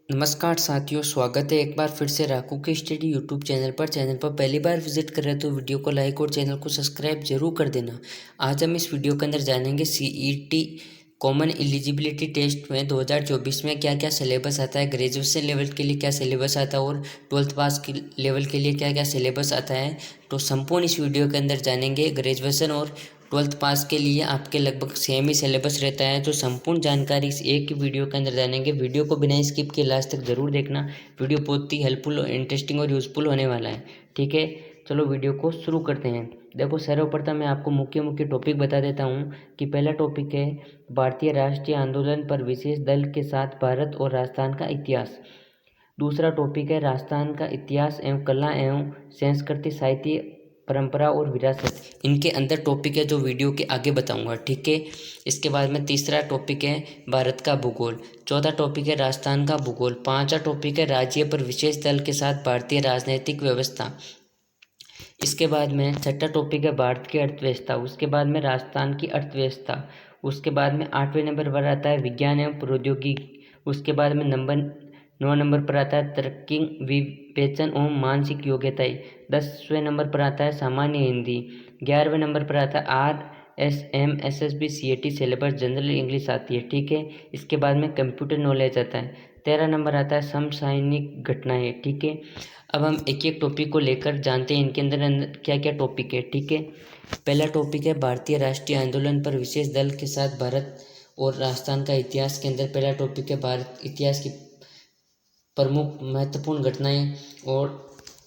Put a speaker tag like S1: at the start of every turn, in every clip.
S1: नमस्कार साथियों, स्वागत है एक बार फिर से राकू की स्टडी यूट्यूब चैनल पर। चैनल पर पहली बार विजिट कर रहे हैं तो वीडियो को लाइक और चैनल को सब्सक्राइब जरूर कर देना। आज हम इस वीडियो के अंदर जानेंगे सीईटी कॉमन एलिजिबिलिटी टेस्ट में 2024 में क्या क्या सिलेबस आता है, ग्रेजुएशन लेवल के लिए क्या सिलेबस आता है और 12th पास के लेवल के लिए क्या क्या सिलेबस आता है। तो संपूर्ण इस वीडियो के अंदर जानेंगे। ग्रेजुएशन और 12th पास के लिए आपके लगभग सेम ही सिलेबस रहता है। तो संपूर्ण जानकारी इस एक ही वीडियो के अंदर जानेंगे। वीडियो को बिना स्किप किए लास्ट तक जरूर देखना। वीडियो बहुत ही हेल्पफुल, इंटरेस्टिंग और यूजफुल होने वाला है। ठीक है, चलो वीडियो को शुरू करते हैं। देखो, सर्वप्रथम मैं आपको मुख्य मुख्य टॉपिक बता देता हूँ कि पहला टॉपिक है भारतीय राष्ट्रीय आंदोलन पर विशेष दल के साथ भारत और राजस्थान का इतिहास। दूसरा टॉपिक है राजस्थान का इतिहास एवं कला एवं संस्कृति, साहित्य, परंपरा और विरासत। इनके अंदर टॉपिक है जो वीडियो के आगे बताऊंगा। ठीक है, इसके बाद में तीसरा टॉपिक है भारत का भूगोल। चौथा टॉपिक है राजस्थान का भूगोल। पांचवा टॉपिक है राज्य पर विशेष दल के साथ भारतीय राजनीतिक व्यवस्था। इसके बाद में छठा टॉपिक है भारत की अर्थव्यवस्था। उसके बाद में राजस्थान की अर्थव्यवस्था। उसके बाद में 8वें नंबर पर आता है विज्ञान एवं प्रौद्योगिकी। उसके बाद में 9 नंबर पर आता है तर्किंग विवेचन एवं मानसिक योग्यताएं। 10वें नंबर पर आता है सामान्य हिंदी। 11वें नंबर पर आता है RSM SSB CAT syllabus, general English आती है। ठीक है, इसके बाद में कंप्यूटर नॉलेज आता है। 13 नंबर आता है समसामयिक घटनाएं। ठीक है, अब हम एक एक टॉपिक को लेकर जानते हैं इनके अंदर क्या क्या टॉपिक है। ठीक है, पहला टॉपिक है भारतीय राष्ट्रीय आंदोलन पर विशेष दल के साथ भारत और राजस्थान का इतिहास। के अंदर पहला टॉपिक है भारत इतिहास की प्रमुख महत्वपूर्ण घटनाएं। और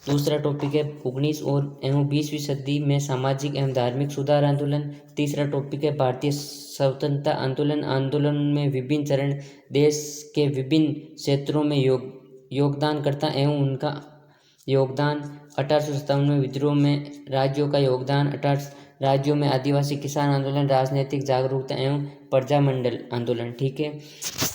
S1: दूसरा टॉपिक है 19 और एवं 20वीं सदी में सामाजिक एवं धार्मिक सुधार आंदोलन। तीसरा टॉपिक है भारतीय स्वतंत्रता आंदोलन। आंदोलन में विभिन्न चरण, देश के विभिन्न क्षेत्रों में योगदानकर्ता एवं उनका योगदान। 1857 में विद्रोह में राज्यों का योगदान। 18 राज्यों में आदिवासी किसान आंदोलन, राजनीतिक जागरूकता एवं प्रजामंडल आंदोलन। ठीक है,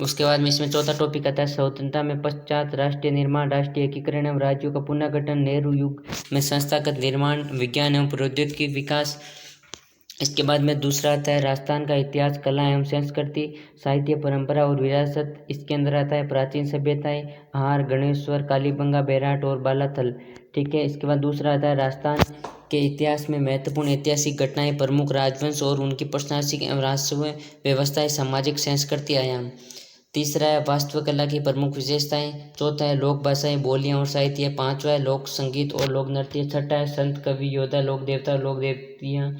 S1: उसके बाद में इसमें चौथा टॉपिक आता है स्वतंत्रता में पश्चात राष्ट्रीय निर्माण, राष्ट्रीय एकीकरण एवं राज्यों का पुनर्गठन, नेहरू युग में संस्थागत निर्माण, विज्ञान एवं प्रौद्योगिकी विकास। इसके बाद में दूसरा आता है राजस्थान का इतिहास, कला एवं संस्कृति, साहित्य, परंपरा और विरासत। इसके अंदर आता है प्राचीन सभ्यताएं, हार, गणेश्वर, कालीबंगा, बेराट और बालाथल। ठीक है, इसके बाद दूसरा आता है राजस्थान के इतिहास में महत्वपूर्ण ऐतिहासिक घटनाएं, प्रमुख राजवंश और उनकी प्रशासनिक एवं राजस्व व्यवस्थाएं, सामाजिक संस्कृति आयाम। तीसरा है वास्तुकला की प्रमुख विशेषताएं। चौथा है लोक भाषाएं, बोलियां और साहित्य। पांचवा है लोक संगीत और लोक नृत्य। छठा है संत, कवि, योद्धा, लोक देवता, लोक देवतियां।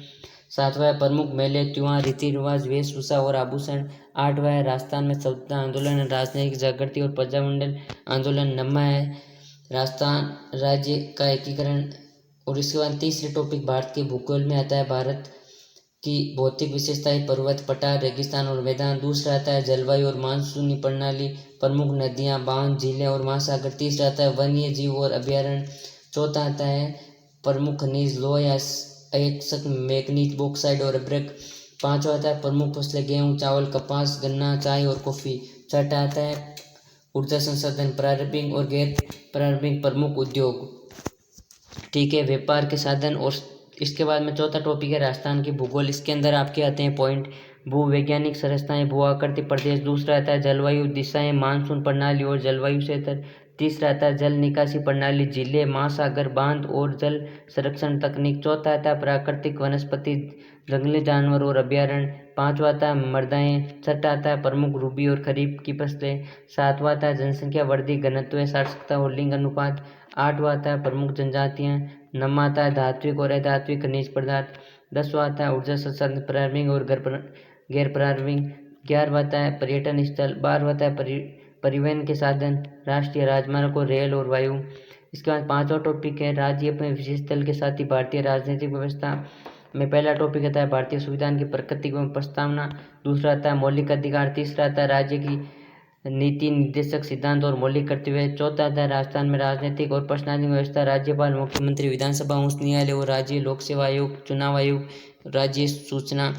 S1: सातवां है प्रमुख मेले, त्योहार, रीति रिवाज, वेशभूषा और आभूषण। आठवां है राजस्थान में स्वतंत्रता आंदोलन, राजनैतिक जागृति और प्रजामंडल आंदोलन। नौवां है राजस्थान राज्य का एकीकरण। और इसके बाद तीसरे टॉपिक भारत के भूगोल में आता है भारत की भौतिक विशेषताएं, पर्वत, पठार, रेगिस्तान और मैदान। दूसरा आता है जलवायु और मानसूनी प्रणाली, प्रमुख नदियां, बांध, झीलें और महासागर। तीसरा आता है वन्य जीव और अभ्यारण्य। चौथा आता है प्रमुख खनिज, लोह, अयस्क, मैग्नीज, बॉक्साइड और अभ्रक। पांचवा आता है प्रमुख फसलें, गेहूं, चावल, कपास, गन्ना, चाय और कॉफी। छठा आता है ऊर्जा संसाधन, प्रारंभिक और गैर प्रारंभिक प्रमुख उद्योग। ठीक है, व्यापार के साधन। और इसके बाद में चौथा टॉपिक है राजस्थान की भूगोल। इसके अंदर आपके आते हैं पॉइंट, भू वैज्ञानिक संरचनाएं, भू आकृति प्रदेश। दूसरा आता है जलवायु दिशाएं, मानसून प्रणाली और जलवायु क्षेत्र। तीसरा आता है जल निकासी प्रणाली, झीलें, महासागर, बांध और जल संरक्षण तकनीक। चौथा आता है प्राकृतिक वनस्पति, जंगली जानवर और अभ्यारण्य। पांचवा आता है मृदाएं। छठा आता है प्रमुख रबी और खरीफ की फसलें। सातवां आता है जनसंख्या वृद्धि, घनत्व, साक्षरता और लिंग अनुपात। आठवां आता है प्रमुख जनजातियां। नौवां आता है धात्विक और अधात्विक खनिज पदार्थ। 10वां आता है ऊर्जा संसाधन, प्रारंभिक और गैर प्रारंभिक। 11वां आता है पर्यटन स्थल। 12वां आता है परिवहन के साधन, राष्ट्रीय राजमार्ग और रेल और वायु। इसके बाद पांचवा टॉपिक है राज्य अपने विशेष दल के साथ ही भारतीय राजनीतिक व्यवस्था में पहला टॉपिक आता है भारतीय संविधान की प्रकृति एवं प्रस्तावना। दूसरा आता है मौलिक अधिकार। तीसरा आता है राज्य की नीति, निर्देशक सिद्धांत और मौलिक कर्तव्य। चौथा आता है राजस्थान में राजनीतिक और प्रशासनिक व्यवस्था, राज्यपाल, मुख्यमंत्री, विधानसभा, उच्च न्यायालय और राज्य लोक सेवा आयोग, चुनाव आयोग, राज्य सूचना।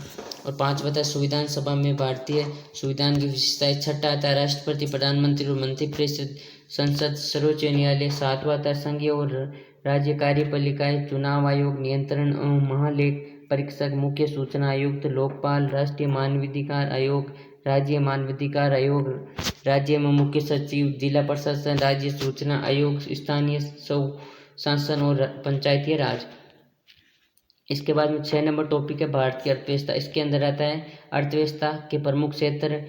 S1: और पांचवा आता है संविधान सभा में भारतीय संविधान की विशेषताएं। छठा आता है राष्ट्रपति, प्रधानमंत्री और मंत्रिपरिषद, संसद, सर्वोच्च न्यायालय। सातवां आता है संघीय और राज्य कार्यपालिकाएं, चुनाव आयोग, नियंत्रण एवं महालेख परीक्षक, मुख्य सूचना आयुक्त, लोकपाल, राष्ट्रीय मानवाधिकार आयोग, राज्य मानवाधिकार आयोग, राज्य में मुख्य सचिव, जिला प्रशासन, राज्य सूचना आयोग, स्थानीय शासन और पंचायती राज। इसके बाद में 6 नंबर टॉपिक है भारतीय अर्थव्यवस्था। इसके अंदर आता है अर्थव्यवस्था के प्रमुख क्षेत्र,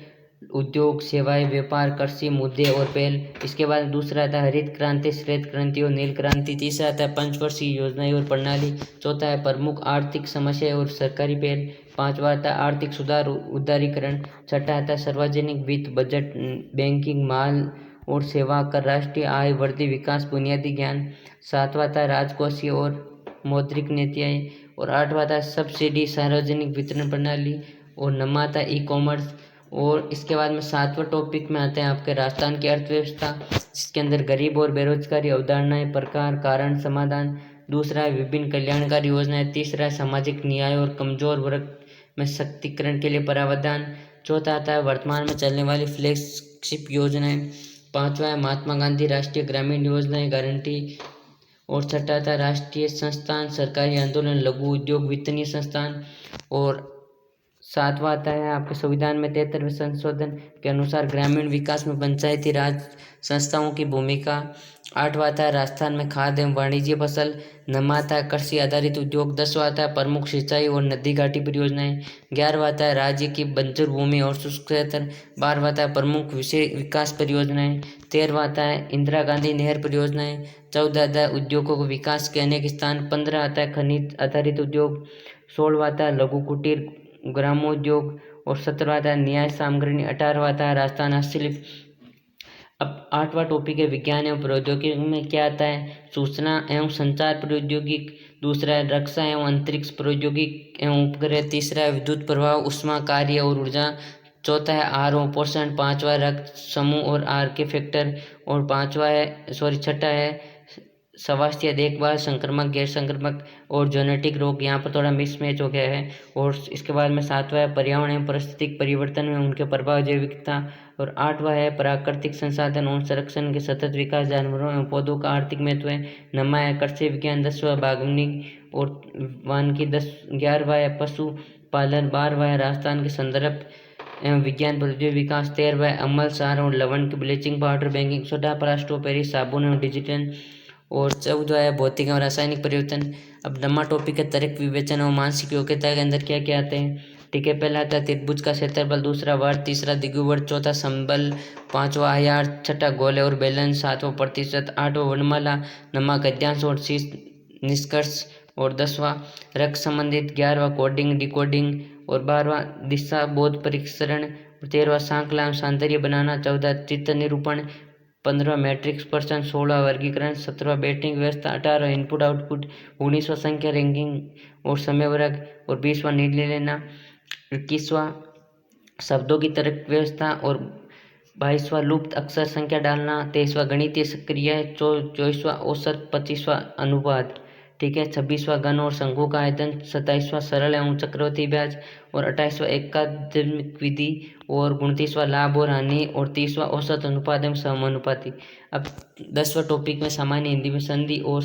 S1: उद्योग, सेवाएं, व्यापार, कृषि, मुद्दे और पहल। इसके बाद दूसरा आता है हरित क्रांति, श्वेत क्रांति और नील क्रांति। तीसरा आता है पंचवर्षीय योजनाएं और प्रणाली। चौथा है प्रमुख आर्थिक समस्याएं और सरकारी पहल। पांचवा आता है आर्थिक सुधार, उदारीकरण। छठा आता है सार्वजनिक वित्त, बजट, बैंकिंग, माल और सेवा कर, राष्ट्रीय आय वृद्धि, विकास, बुनियादी ज्ञान। सातवां आता है राजकोषीय और मौद्रिक नीतियाँ। और आठवां आता है सब्सिडी, सार्वजनिक वितरण प्रणाली। और नौवां आता है ई कॉमर्स। और इसके बाद में 7वां टॉपिक में आते हैं आपके राजस्थान की अर्थव्यवस्था, जिसके अंदर गरीब और बेरोजगारी, अवधारणाएं, प्रकार, कारण, समाधान। दूसरा है विभिन्न कल्याणकारी योजनाएं। तीसरा है सामाजिक न्याय और कमजोर वर्ग में सशक्तिकरण के लिए प्रावधान। चौथा आता है वर्तमान में चलने वाली फ्लैगशिप योजनाएं। पांचवा है महात्मा गांधी राष्ट्रीय ग्रामीण योजनाएं गारंटी। और छठा था राष्ट्रीय संस्थान, सरकारी आंदोलन, लघु उद्योग, वित्तीय संस्थान। और सातवां आता है आपके संविधान में 73वें संशोधन के अनुसार ग्रामीण विकास में पंचायती राज संस्थाओं की भूमिका। आठवां आता है राजस्थान में खाद्य एवं वाणिज्य फसल। नौवां आता है कृषि आधारित उद्योग। 10वां आता है प्रमुख सिंचाई और नदी घाटी परियोजनाएं। 11वां आता है राज्य की बंजर भूमि और शुष्क क्षेत्र। 12वां आता है प्रमुख विषय विकास परियोजनाएं। 13वां आता है इंदिरा गांधी नहर परियोजनाएं। 14 आता है उद्योगों को विकास के अनेक स्थान। 15 आता है खनिज आधारित उद्योग। 16वां आता है लघु कुटीर ग्रामोद्योग। और 17वां आता है न्याय सामग्री। 18वां आता है राजस्थान हस्तशिल्प। अब 8वां टॉपिक है विज्ञान एवं प्रौद्योगिकी में क्या आता है सूचना एवं संचार प्रौद्योगिक। दूसरा है रक्षा एवं अंतरिक्ष प्रौद्योगिक एवं उपग्रह। तीसरा है विद्युत प्रवाह, ऊष्मा कार्य और ऊर्जा। चौथा है आहार और पोषण। पांचवा है रक्त समूह और आहार के फैक्टर। और छठा है स्वास्थ्य देखभाल, संक्रामक, गैर संक्रामक और जेनेटिक रोग। यहाँ पर थोड़ा मिसमैच हो गया है। और इसके बाद में 7वां है पर्यावरण एवं पारिस्थितिक परिवर्तन में उनके प्रभाव, जैविकता। और 8वां है प्राकृतिक संसाधन और संरक्षण के सतत विकास, जानवरों एवं पौधों का आर्थिक महत्व है। 9वां है कृषि विज्ञान। 10वां बागवानी और वानिकी। 11वां है पशु पालन। 12वां है राजस्थान के संदर्भ एवं विज्ञान प्रौद्योगिकी विकास। 13वां है अम्ल, सार और लवण की ब्लीचिंग पाउडर, बैंकिंग सोडा, प्लास्टोपेरी, साबुन एवं डिजिटल। और 14वां है भौतिक एवं रासायनिक परिवर्तन। अब 9वां टॉपिक है तर्क विवेचन और मानसिक योग्यता के अंदर क्या क्या आते हैं। ठीक है, पहला आता है त्रिभुज का क्षेत्रफल। दूसरा वर्ग। तीसरा द्विगुवर्त। चौथा संबल। पांचवा आयार। छठा गोले और बैलेंस। सातवां प्रतिशत। आठवां वर्णमाला। नौवां गद्यांश और शीर्ष निष्कर्ष। और 10वां रक्त संबंधित। 11वां कोडिंग डिकोडिंग। और 12वां दिशा बोध परीक्षण। 13वां सांकला सौंदर्य बनाना। 14 चित्र निरूपण। 15वां मैट्रिक्स प्रश्न। 16वां वर्गीकरण। 17वां बैटिंग व्यवस्था। 18वां इनपुट आउटपुट। 19वां संख्या रैंकिंग और समय वर्ग। और 20वां निर्णय लेना। 21वां शब्दों की तर्क व्यवस्था। और 22वां लुप्त अक्षर संख्या डालना। 23वां गणितीय सक्रिय। 24वां औसत। 25वां अनुपात। ठीक है, 26वां घन और शंकु का आयतन। 27वां सरल एवं चक्रवृद्धि ब्याज। और 28वां एकात्मिक विधि। और 29वां लाभ और हानि। और 30वां औसत अनुपात एवं समानुपाती। अब 10वां टॉपिक में सामान्य हिंदी में संधि और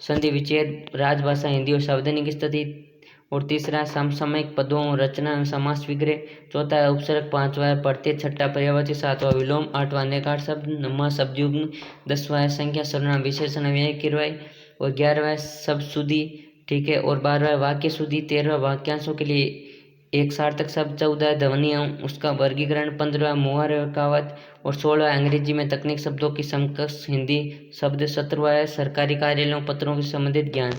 S1: संधि विच्छेद, राजभाषा हिंदी और सावधानिक स्थिति। और तीसरा समसामयिक पदों और रचना एवं समास विग्रह। चौथा है उपसर्ग। 5वां है प्रत्यय। 6ठा पर्यायवाची। 7वां विलोम। 8वां अनेकार शब्द। 9वां शब्द युग्म। 10वां है संख्या सर्वनाम विशेषण अव्यय किरवाई। और 11वां है शब्द शुद्धि। ठीक है, और 12वां है वाक्य शुद्धि। 13वां वाक्यांशों के लिए एक सार्थक शब्द। 14 है ध्वनि एवं उसका वर्गीकरण। 15वां मुहावरे और कहावत। और 16वां अंग्रेजी में तकनीक शब्दों की समकक्ष हिंदी शब्द। 17वां है सरकारी कार्यालयों पत्रों से संबंधित ज्ञान।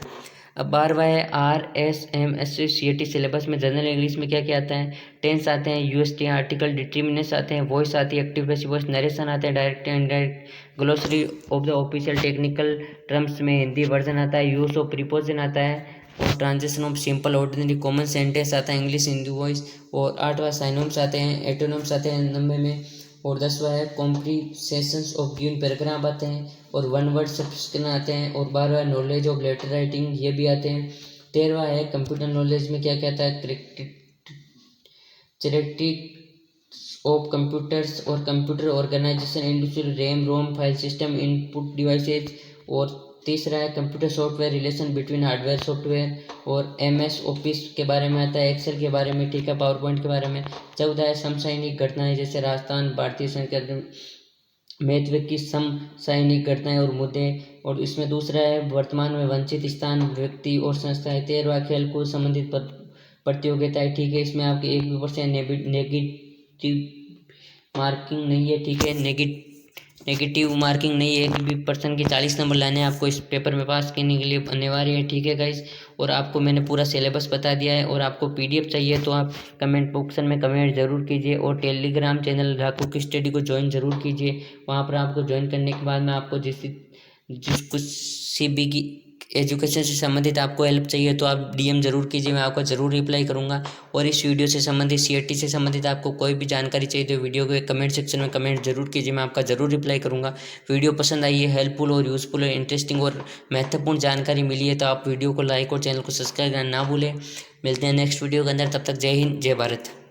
S1: अब 12वां है RSMSC CET सिलेबस में जनरल इंग्लिश में क्या क्या आता है। टेंस आते हैं, यूएसटी आर्टिकल, डिटर्मिनेंट्स आते हैं, वॉइस आती है, एक्टिव पैसिव वॉइस, नरेशन आते हैं, direct and indirect, glossary of the official technical terms में हिंदी वर्जन आता है, यूज ऑफ प्रीपोजिशन आता है, और transaction of simple ordinary common sentence आता है, इंग्लिश हिंदी वॉइस। और 8वां साइनोम्स आते हैं, एटोनम्स आते हैं 90 में। और 10वां है कॉम्प्रीसेंस ऑफ गिवन पैराग्राफ आते हैं, और वन वर्ड सब्सक्रिप्शन आते हैं। और 12वां नॉलेज ऑफ लेटर राइटिंग, ये भी आते हैं। 13वां है कंप्यूटर नॉलेज में क्या क्या आता है, कैरेक्टरिस्टिक्स ऑफ कंप्यूटर्स और computer organisation, individual RAM ROM file system, input devices. और तीसरा है computer software relation between hardware software, और MS ऑफिस के बारे में आता है, एक्सेल के बारे में, ठीक है, पावर पॉइंट के बारे में। चौदह है समसामयिक घटनाएं, जैसे राजस्थान भारतीय संघ महत्व की समसामयिक घटनाएं और मुद्दे। और इसमें दूसरा है वर्तमान में वंचित स्थान, व्यक्ति और संस्थाएं। 13वां खेल कूद संबंधित प्रतियोगिताएं, ठीक है, इसमें आपके 1% नेगेटिव मार्किंग नहीं है, ठीक है, नेगेटिव मार्किंग नहीं है। 1% के 40 नंबर लाने हैं आपको इस पेपर में पास करने के लिए अनिवार्य है, ठीक है गाइस। और आपको मैंने पूरा सिलेबस बता दिया है। और आपको PDF चाहिए तो आप कमेंट बॉक्सन में कमेंट जरूर कीजिए, और टेलीग्राम चैनल राकू की स्टडी को ज्वाइन जरूर कीजिए। वहाँ पर आपको ज्वाइन करने के बाद में आपको जिस कुछ CB की एजुकेशन से संबंधित आपको हेल्प चाहिए तो आप DM जरूर कीजिए, मैं आपको ज़रूर रिप्लाई करूंगा। और इस वीडियो से संबंधित CET से संबंधित आपको कोई भी जानकारी चाहिए तो वीडियो के कमेंट सेक्शन में कमेंट जरूर कीजिए, मैं आपका ज़रूर रिप्लाई करूंगा। वीडियो पसंद आई है, हेल्पफुल और यूज़फुल और इंटरेस्टिंग और महत्वपूर्ण जानकारी मिली है तो आप वीडियो को लाइक और चैनल को सब्सक्राइब करना ना भूलें। मिलते हैं नेक्स्ट वीडियो के अंदर, तब तक जय हिंद जय भारत।